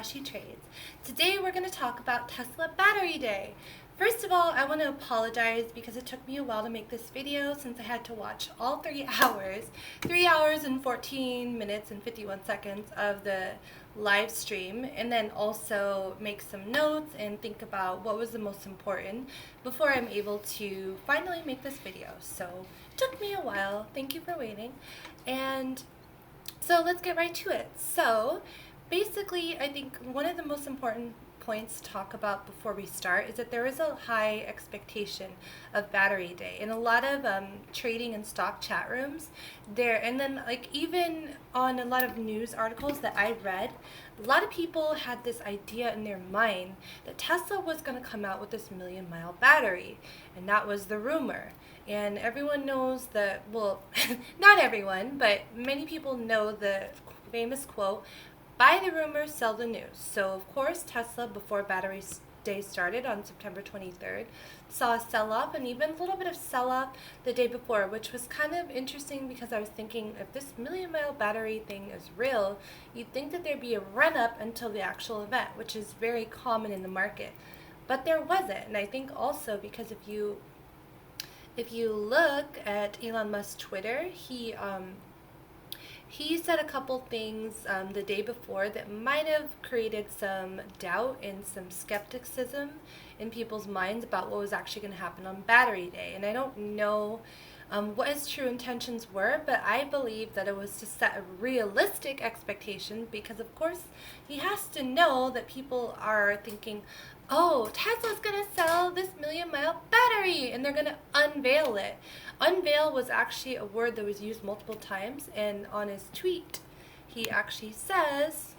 Flashy Trades. Today we're going to talk about Tesla Battery Day. First of all, I want to apologize because it took me a while to make this video since I had to watch all 3 hours, 3 hours and 14 minutes and 51 seconds of the live stream, and then also make some notes and think about what was the most important before I'm able to finally make this video. So it took me a while. Thank you for waiting. And so let's get right to it. So basically, I think one of the most important points to talk about before we start is that there is a high expectation of Battery Day in a lot of trading and stock chat rooms there, and then like even on a lot of news articles that I read, a lot of people had this idea in their mind that Tesla was going to come out with this 1,000,000-mile battery, and that was the rumor. And everyone knows that, well, not everyone, but many people know the famous quote, "Buy the rumor, sell the news." So, of course, Tesla, before Battery Day started on September 23rd, saw a sell-off and even a little bit of sell-off the day before, which was kind of interesting because I was thinking if this 1,000,000-mile battery thing is real, you'd think that there'd be a run-up until the actual event, which is very common in the market. But there wasn't, and I think also because if you look at Elon Musk's Twitter, he said a couple things the day before that might have created some doubt and some skepticism in people's minds about what was actually going to happen on Battery Day. And I don't know what his true intentions were, but I believe that it was to set a realistic expectation because, of course, he has to know that people are thinking, oh, Tesla's going to sell this 1,000,000-mile battery, and they're going to unveil it. Unveil was actually a word that was used multiple times, and on his tweet, he actually says,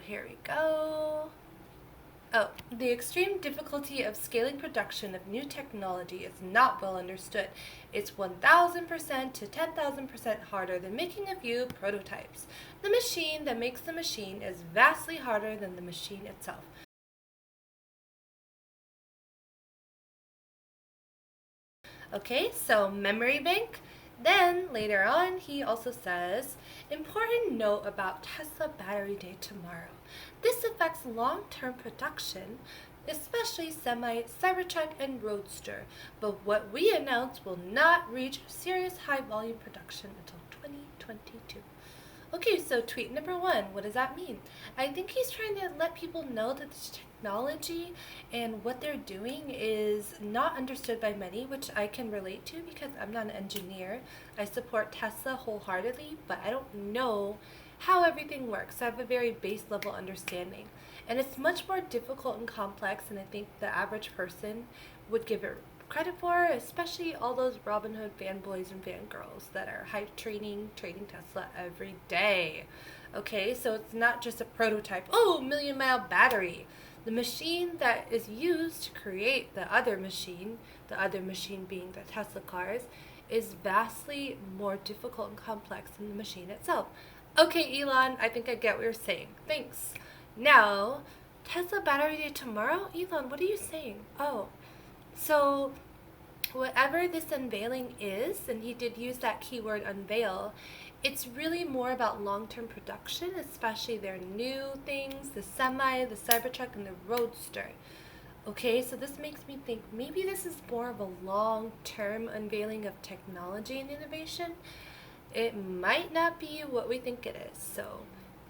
here we go. Oh, the extreme difficulty of scaling production of new technology is not well understood. It's 1,000% to 10,000% harder than making a few prototypes. The machine that makes the machine is vastly harder than the machine itself. Okay, so memory bank. Then later on, he also says, important note about Tesla Battery Day tomorrow. This affects long-term production, especially Semi, Cybertruck, and Roadster. But what we announce will not reach serious high-volume production until 2022. Okay, so tweet number 1, what does that mean? I think he's trying to let people know that this technology and what they're doing is not understood by many, which I can relate to because I'm not an engineer. I support Tesla wholeheartedly, but I don't know how everything works. I have a very base level understanding. And it's much more difficult and complex than I think the average person would give it credit for, especially all those Robinhood fanboys and fangirls that are hype trading Tesla every day. Okay, so it's not just a prototype, oh, 1,000,000-mile battery. The machine that is used to create the other machine being the Tesla cars, is vastly more difficult and complex than the machine itself. Okay, Elon, I think I get what you're saying. Thanks. Now, Tesla Battery Day tomorrow? Elon, what are you saying? Oh, so whatever this unveiling is, and he did use that keyword unveil, it's really more about long-term production, especially their new things, the Semi, the Cybertruck, and the Roadster. Okay, so this makes me think maybe this is more of a long-term unveiling of technology and innovation. It might not be what we think it is, so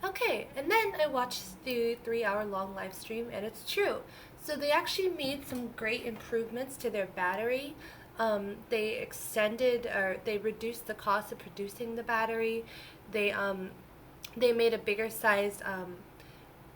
okay. And then I watched the 3-hour-long live stream, and it's true. So they actually made some great improvements to their battery. They extended, or they reduced the cost of producing the battery. They made a bigger sized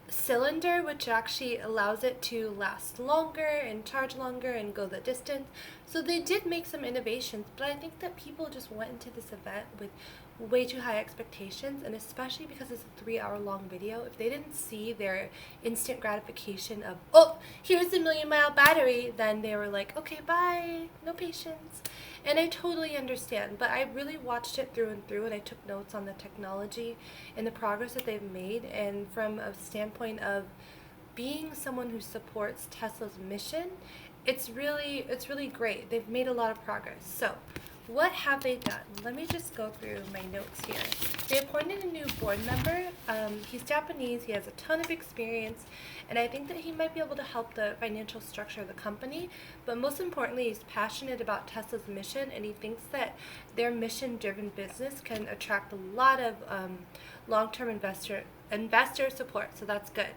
cylinder, which actually allows it to last longer and charge longer and go the distance. So they did make some innovations, but I think that people just went into this event with way too high expectations, and especially because it's a 3-hour-long video, if they didn't see their instant gratification of, oh, here's the 1,000,000-mile battery, then they were like, okay, bye, no patience. And I totally understand, but I really watched it through and through, and I took notes on the technology and the progress that they've made, and from a standpoint of being someone who supports Tesla's mission, it's really great. They've made a lot of progress. So what have they done? Let me just go through my notes here. They appointed a new board member. He's Japanese. He has a ton of experience, and I think that he might be able to help the financial structure of the company. But most importantly, he's passionate about Tesla's mission, and he thinks that their mission-driven business can attract a lot of long-term investor support. So that's good.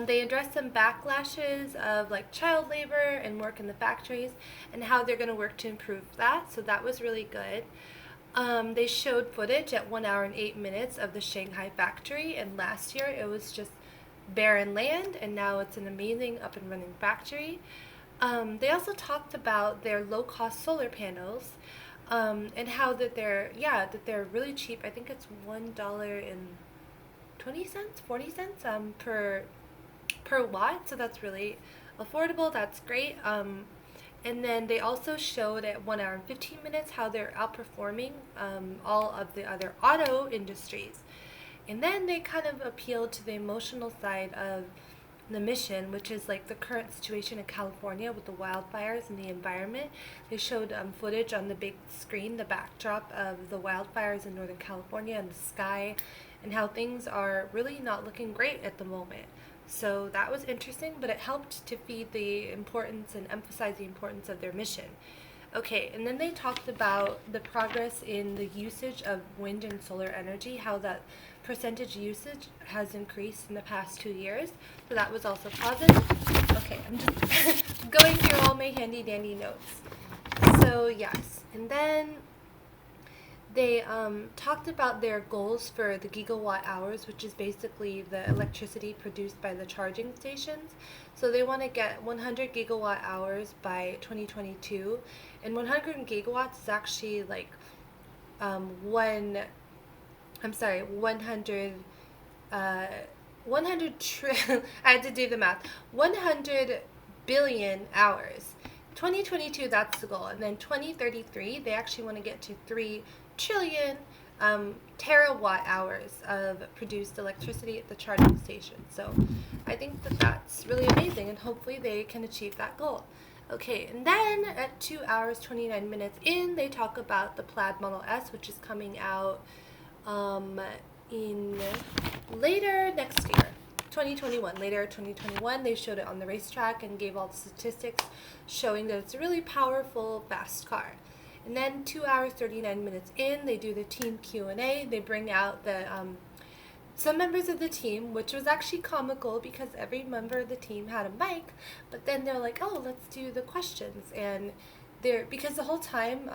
They addressed some backlashes of like child labor and work in the factories and how they're going to work to improve that. So that was really good. They showed footage at 1 hour and 8 minutes of the Shanghai Factory, and last year it was just barren land, and now it's an amazing up and running factory. They also talked about their low-cost solar panels, and how that they're really cheap. I think it's $1.20, 40 cents per watt, so that's really affordable. That's great. And then they also showed at 1 hour and 15 minutes how they're outperforming all of the other auto industries. And then they kind of appealed to the emotional side of the mission, which is like the current situation in California with the wildfires and the environment. They showed footage on the big screen, the backdrop of the wildfires in Northern California and the sky, and how things are really not looking great at the moment. So that was interesting, but it helped to feed the importance and emphasize the importance of their mission. Okay, and then they talked about the progress in the usage of wind and solar energy, how that percentage usage has increased in the past 2 years. So that was also positive. Okay, I'm just going through all my handy dandy notes. So yes, and then they talked about their goals for the gigawatt hours, which is basically the electricity produced by the charging stations. So they want to get 100 gigawatt hours by 2022, and 100 gigawatts is actually like 100 I had to do the math. 100 billion hours. 2022, that's the goal, and then 2033, they actually want to get to 3 trillion terawatt hours of produced electricity at the charging station. So I think that that's really amazing, and hopefully they can achieve that goal. Okay, and then at 2 hours 29 minutes in, they talk about the Plaid Model S, which is coming out in later next year, 2021. Later 2021, they showed it on the racetrack and gave all the statistics showing that it's a really powerful, fast car. And then 2 hours 39 minutes in, they do the team Q&A. They bring out the some members of the team, which was actually comical because every member of the team had a mic, but then they're like, oh, let's do the questions. And because the whole time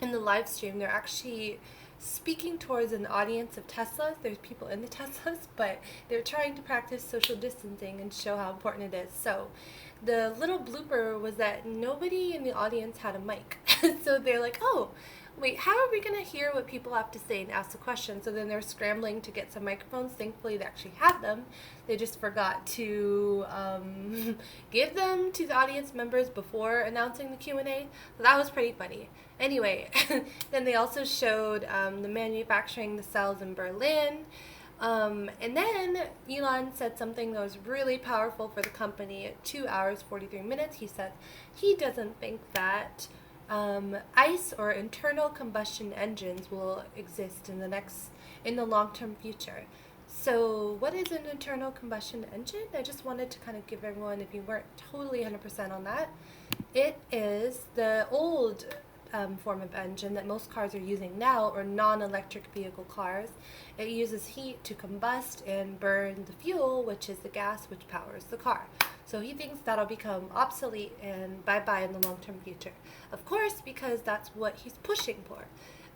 in the live stream, they're actually speaking towards an audience of Teslas. There's people in the Teslas, but they're trying to practice social distancing and show how important it is. So the little blooper was that nobody in the audience had a mic. So they're like, oh, wait, how are we going to hear what people have to say and ask the question? So then they're scrambling to get some microphones. Thankfully, they actually had them. They just forgot to give them to the audience members before announcing the Q&A. So that was pretty funny. Anyway, then they also showed the manufacturing the cells in Berlin. And then Elon said something that was really powerful for the company at 2 hours 43 minutes. He said he doesn't think that ICE or internal combustion engines will exist in the long-term future. So what is an internal combustion engine? I just wanted to kind of give everyone, if you weren't totally 100% on that, it is the old form of engine that most cars are using now, or non-electric vehicle cars. It uses heat to combust and burn the fuel, which is the gas which powers the car. So he thinks that'll become obsolete and bye-bye in the long-term future. Of course, because that's what he's pushing for.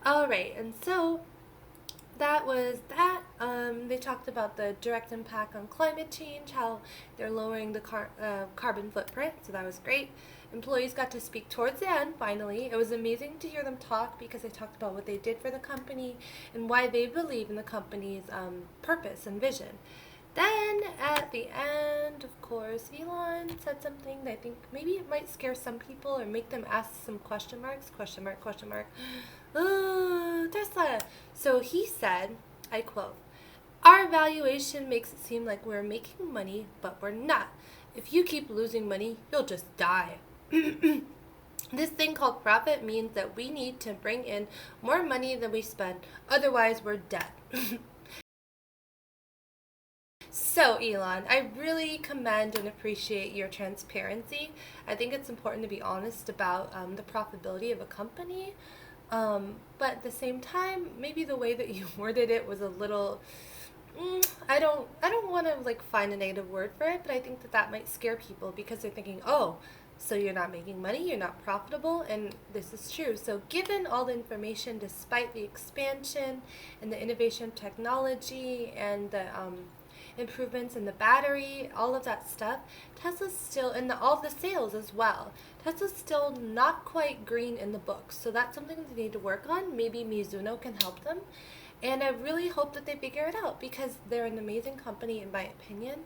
Alright, and so that was that. They talked about the direct impact on climate change, how they're lowering the carbon footprint, so that was great. Employees got to speak towards the end, finally. It was amazing to hear them talk because they talked about what they did for the company and why they believe in the company's purpose and vision. Then, at the end, of course, Elon said something that I think maybe it might scare some people or make them ask some question marks. Question mark, question mark. Oh, Tesla. So he said, I quote, "Our valuation makes it seem like we're making money, but we're not. If you keep losing money, you'll just die." This thing called profit means that we need to bring in more money than we spend, otherwise we're dead. So, Elon, I really commend and appreciate your transparency. I think it's important to be honest about the profitability of a company, but at the same time, maybe the way that you worded it was a little. I don't want to like find a negative word for it, but I think that that might scare people because they're thinking, oh, so you're not making money, you're not profitable, and this is true. So, given all the information, despite the expansion and the innovation of technology and the improvements in the battery, all of that stuff, Tesla's still, and all the sales as well, Tesla's still not quite green in the books. So that's something that they need to work on. Maybe Mizuno can help them. And I really hope that they figure it out because they're an amazing company in my opinion.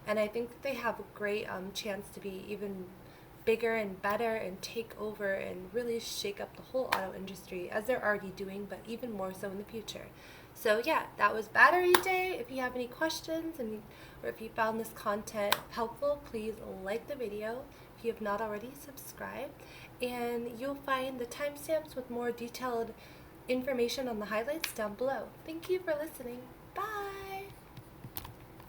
And I think that they have a great chance to be even bigger and better and take over and really shake up the whole auto industry as they're already doing, but even more so in the future. So yeah, that was Battery Day. If you have any questions or if you found this content helpful, please like the video. If you have not already, subscribe. And you'll find the timestamps with more detailed information on the highlights down below. Thank you for listening.